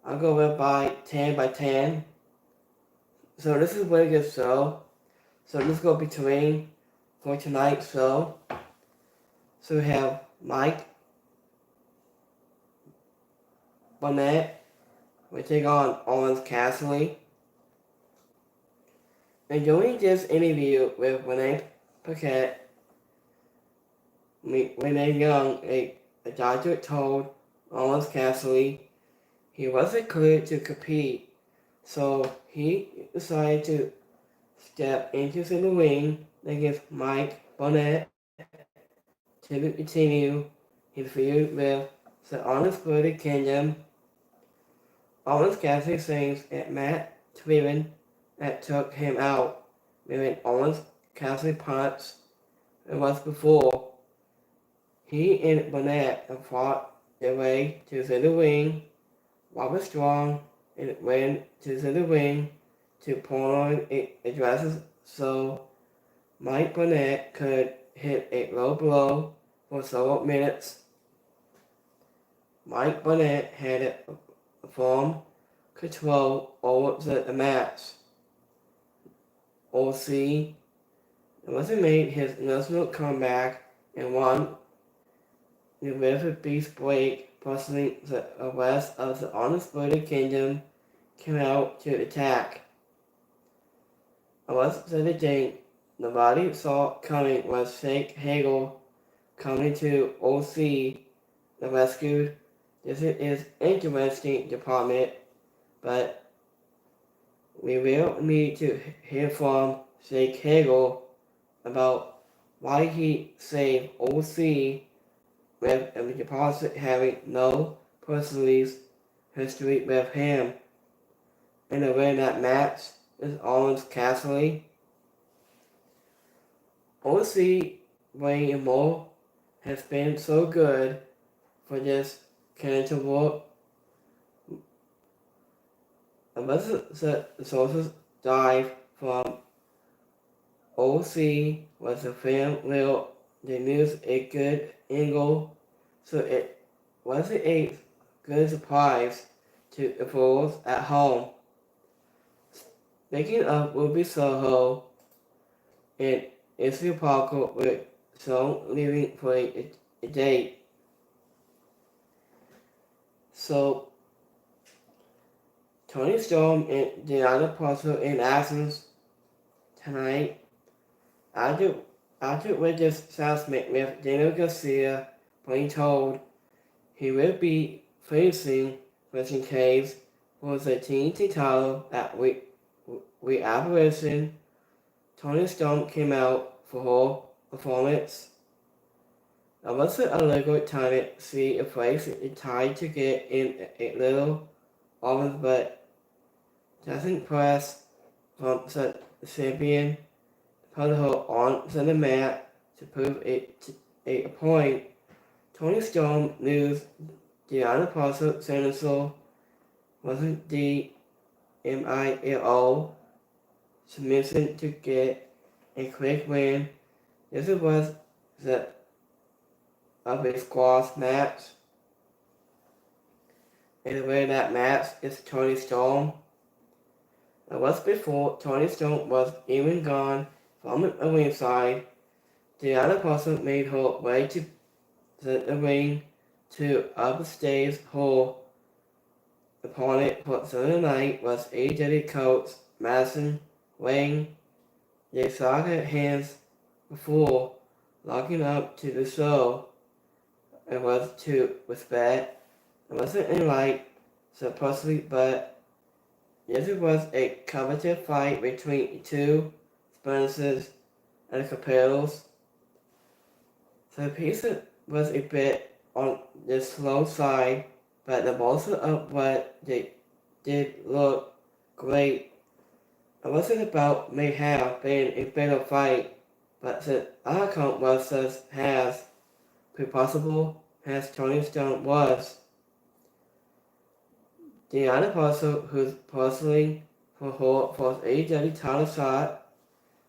I'll go with by 10 by 10. So this is a really good show. So let's go between for tonight's show. So we have Mike Bonnet. We take on Owens Cassidy. And during this interview with Renee Paquette, Renee Young, a doctor, told Owens Cassidy he wasn't cleared to compete, so he decided to step into the ring against Mike Bonnet to continue his feud with the Undisputed Kingdom. Owens Cassidy sings at Matt Taven that took him out, when Owens Cassidy punch it was before. He and Bonnet fought their way to the ring. Robert Strong and went to the ring to Polaroid addresses so Mike Bonnet could hit a low blow for several minutes. Mike Bonnet had firm control over the match. OC wasn't made his national comeback and won the River Beast break, personally the rest of the Undisputed Kingdom came out to attack. I was the thing nobody saw coming was Jake Hagel coming to OC the rescue. This is interesting department, but we will need to hear from Jake Hagel about why he saved OC with a deposit having no personal history with him. And the way that match is Owens Cassidy. OC Wayne Moore has been so good for this kind of work. Unless the sources dive from OC was a film will they used a good angle, so it wasn't a good surprise to the fools at home. Speaking of Ruby Soho and Issy Parker with Song leaving for a date. So Tony Storm and Deanna Parker in absence tonight. After Witness announcement with Daniel Garcia being told he will be facing Christian Cage for the TNT title at Reapparition. Tony Storm came out for her performance. I wasn't a little time to see a place it tried to get in a little office, but doesn't press from the champion. Put her on the mat to prove a point. Tony Storm knew Deanna Parker Senator wasn't the MILO submission to get a quick win. This was the of a squash match. And the way that match is Tony Storm. It was before Tony Storm was even gone from the ringside. Deanna Parker made her way to the ring to upstage. Her opponent for Sunday night was AEW coach Madison Wayne. They saw their hands before locking up to the show. It was to respect. It wasn't in like supposedly, but this was a competitive fight between two sponsors and competitors. So the piece was a bit on the slow side, but the most of what they did look great. It wasn't about may have been a better fight, but the outcome was as has possible as Tony Storm was. Deanna Parker, who's personally for her first AEW title shot,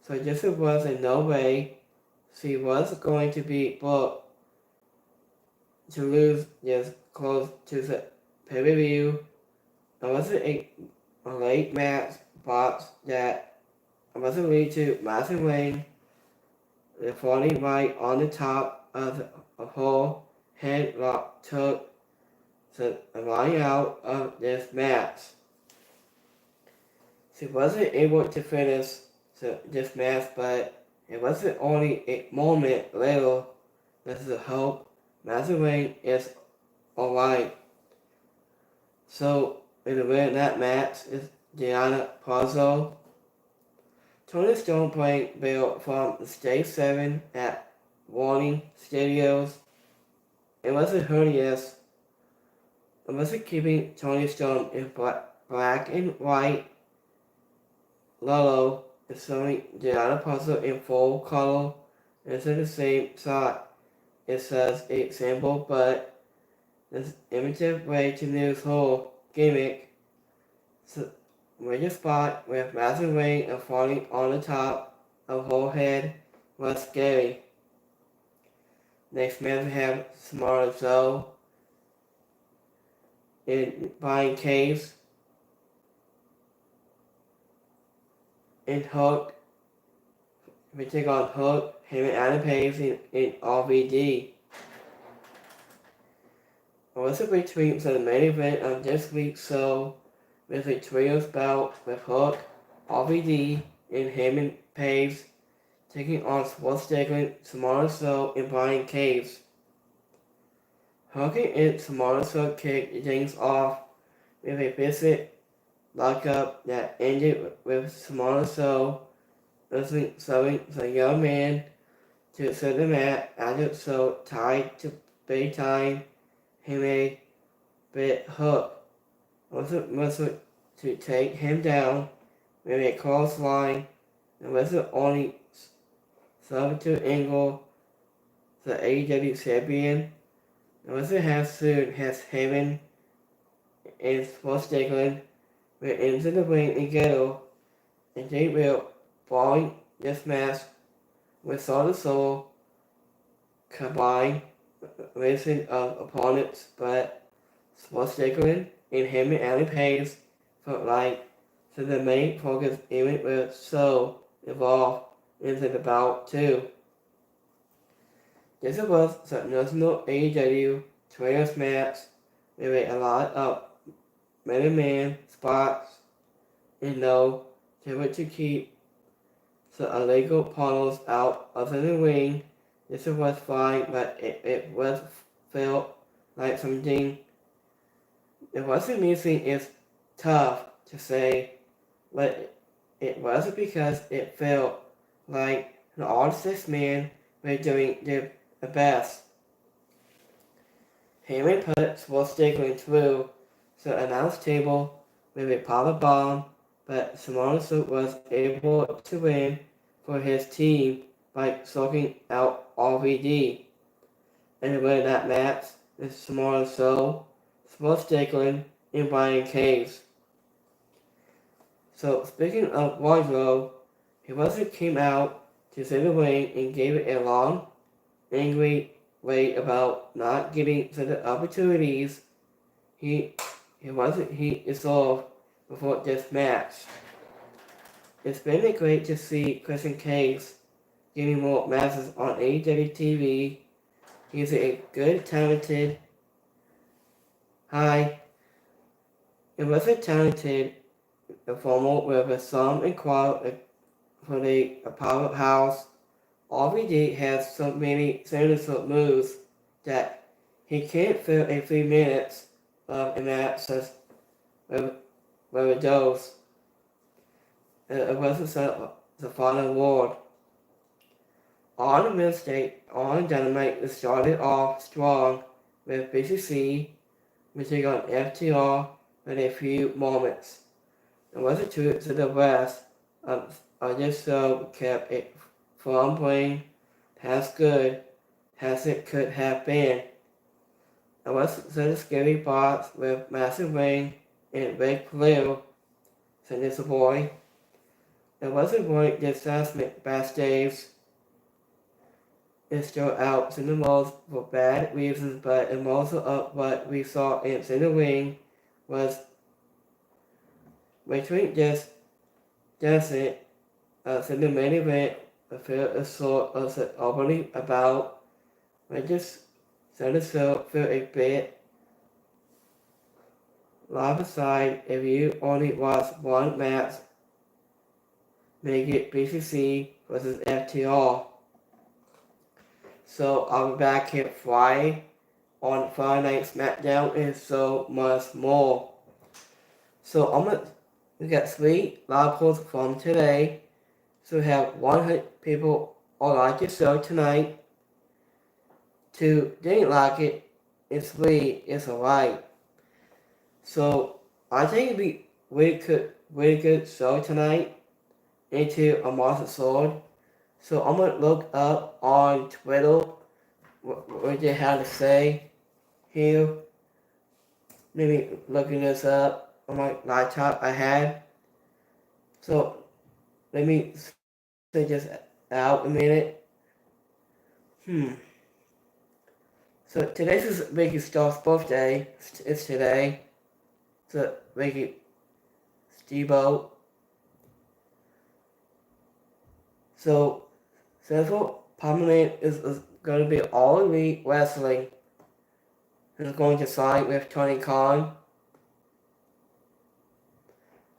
so this was in no way she was going to be booked to lose this close to the pay-per-view. It wasn't a late match box that wasn't lead to massive ring. The falling right on the top of the whole headlock took the line out of this match. She wasn't able to finish this match, but it wasn't only a moment later. This is a hope. Massive ring is alright. So, in the winner of that match is Diana Pazzo. Tony Storm playing Bill from Stage 7 at Warning Studios. It wasn't her, yes. It wasn't keeping Tony Storm in black and white. Lolo is showing Diana Pazzo in full color. It's in the same shot. It says a symbol, but this innovative way to use her gimmick. So, with a spot with massive ring and falling on the top of her head was scary. Next match we have Samoa Joe in buying caves and Hook. We take on Hook, him and Adam Page in RVD. It was a between the main event of this week's show with a trios bout with Hook, RVD, and him and Page taking on Sports Strickland, Samoa Joe, and Brian Cage. Hook and Samoa Joe kicked things off with a vicious lockup that ended with Samoa Joe shoving the young man to the mat after Joe tied to big time. He made bit Hook wasn't to take him down with a clothesline and wasn't only substitute angle the AEW champion. It wasn't half soon as Heyman and Sports Strickland went into the ring together and they were following this match with Soul to Soul combined racing of opponents, but Sports Strickland and him and Adam Page felt like so the main focus even was so involved into the bout too. This was the national AEW Trios match with a lot of man spots and no they to keep the illegal portals out of the ring. This was fine, but it was felt like something. It wasn't missing. It's tough to say, but it wasn't because it felt like all 6 men were doing their best. Heyman put Sports Strickland through the announce table with a power bomb, but Samoa Joe was able to win for his team by soaking out RVD. And the winner of that match is Samoa Joe, Sports Strickland, and Brian Cage. So speaking of Wardlow, he wasn't came out to see the ring and gave it a long, angry way about not getting the opportunities he deserved before this match. It's been great to see Christian Cage getting more matches on AEW TV. He's a good, talented, it was a talented performer with a song and quality for the powerhouse. RVD has so many signature moves that he can't fill a few minutes of a match with a dose. It wasn't the final word. On Wednesday, on Dynamite, it started off strong with BCC, missing on FTR with a few moments. It wasn't true to the rest of this show kept it from playing as good as it could have been. It was the scary box with Massive Ring and Ric Flair, said this boy. It wasn't really disgustment backstage. It stood out in the most for bad reasons, but most of what we saw in the ring was between this desert in the main event, I feel a sort of opening about. I just set itself feel a bit live aside if you only watch one match, make it BCC versus FTR. So I'll be back here Friday on Friday Night SmackDown and so much more. So we got 3 live polls from today. So we have 100 people all like the show tonight. 2 didn't like it, and 3 it's alright. So I think it'd be really good show tonight into a Master Sword. So I'm gonna look up on Twitter what they had to say here. Maybe looking this up on my laptop I had. So let me say this out a minute. So today's Ricky Starr's birthday. It's today. So Ricky Stevo. So Central Prominent is going to be All Elite Wrestling. Is going to sign with Tony Khan.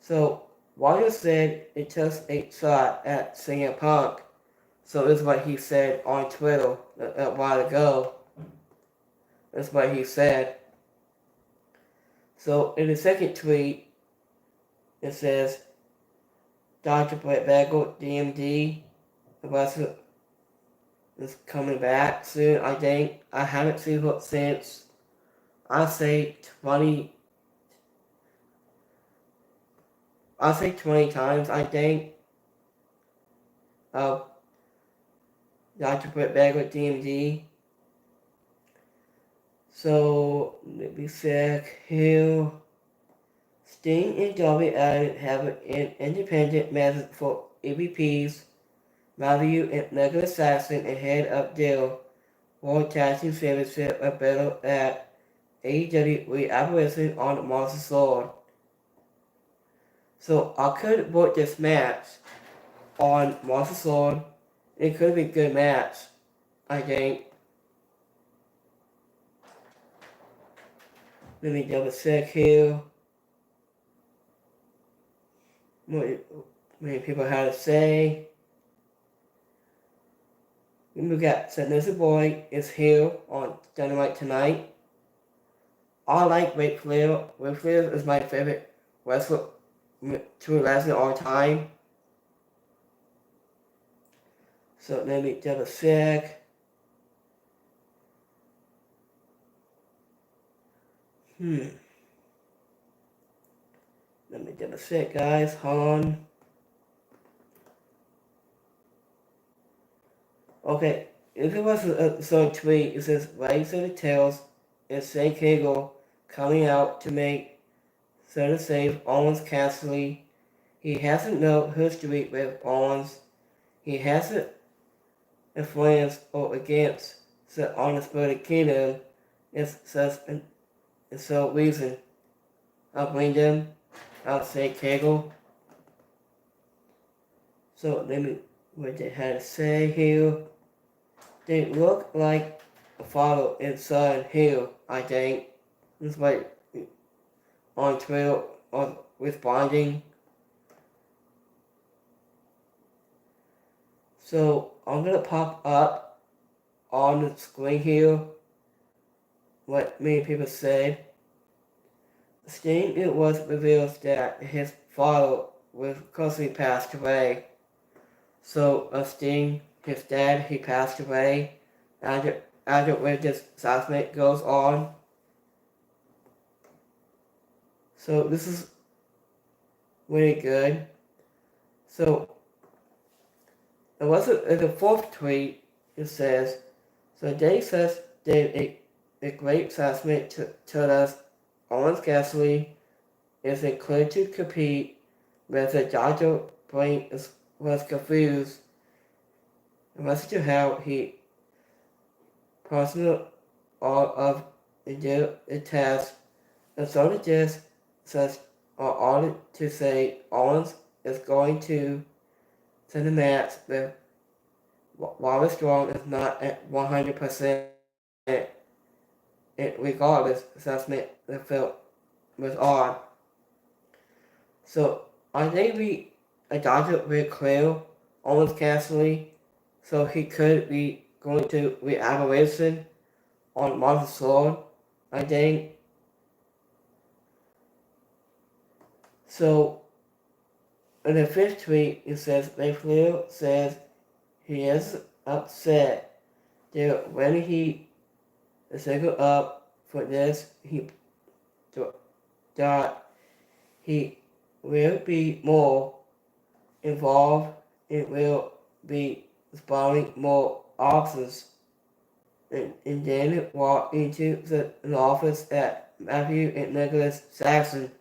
So Wyatt said it took a shot at CM Punk. So this is what he said on Twitter a while ago. That's what he said. So in the second tweet, it says, Dr. Brett Bagel, DMD, the wrestler is coming back soon, I think. I haven't seen her since, I say 20 times, I think, of Dr. Brett Bagel, DMD. So, let me check here. Sting and Darby Allin have an independent method for EVPs, Matthew and Mega Assassin ahead of their World Tag Team Championship a battle at AEW Reapparition on the Master Sword. So I could book this match on Master Sword. It could be a good match, I think. Let me double check here. What many people had to say. We got Sinister Boy is here on Dynamite tonight. I like Ric Flair. Ric Flair is my favorite wrestler to wrestling all time. So let me double check. Let me double check, guys. Hold on. Okay, if it was a tweet, it says Race of the Tails and St. Kegel coming out to make certain save Owens Cassidy. He hasn't no history with Owens. He hasn't influenced or against the Undisputed Kingdom. It's such an so reason. I'll bring them. I'll say Kegel. So let me what they had to say here. They look like a father and son here, I think. This is like on Twitter or responding. So I'm gonna pop up on the screen here what many people said. Sting, it was revealed that his father was closely passed away. So Sting, his dad, he passed away after when this assessment goes on. So this is really good. So it wasn't in the fourth tweet. It says, so Dave says did a great assessment to us. Owens Cassidy is included to compete, but the Dr. Brain was confused. It must to how he personal all of the test. And so it just says are ordered to say Owens is going to send a match with Wallace Strong is not at 100%. Regardless, assessment the film was odd. So I think we adopted with Cleo Owens casually, so he could be going to re-aggravation on Martha's Sword, I think. So in the fifth tweet, it says Cleo says he is upset that when he singled up for this, he thought he will be more involved and will be spawning more officers. And then walked into the office at Matthew and Nicholas Saxon.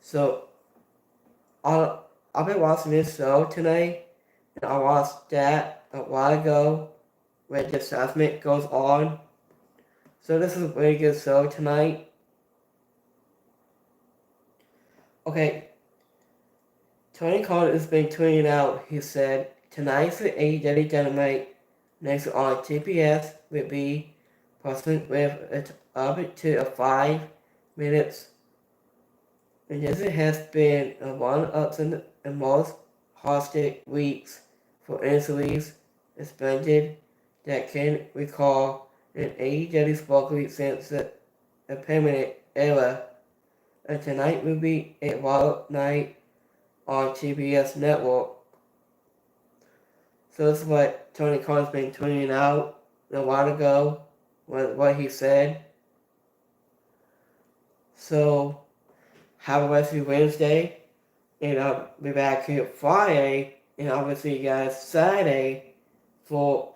So I've been watching this show tonight, and I watched that a while ago where the assessment goes on. So this is a very good show tonight. Okay, Tony Khan has been tweeting out, he said, tonight's the AEW Dynamite next on TBS will be possibly with up to 5 minutes. And this has been one of the most hostage weeks for injuries expended that can recall in AEW Sport Week since the permanent era. And tonight will be a wild night on TBS Network. So that's what Tony Khan's been tweeting out a while ago, what he said. So have a rest of Wednesday, and I'll be back here Friday, and I will see you guys Saturday for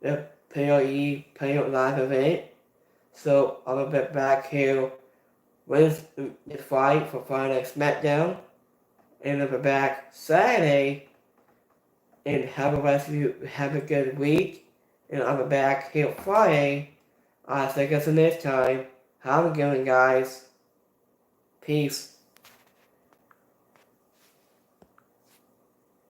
the PLE Live event. So I'll be back here Wednesday Friday for Friday Night SmackDown, and I'll be back Saturday. And have a rest of you have a good week, and I'll be back here Friday. I'll see you guys the next time. Have a good one, guys. Peace.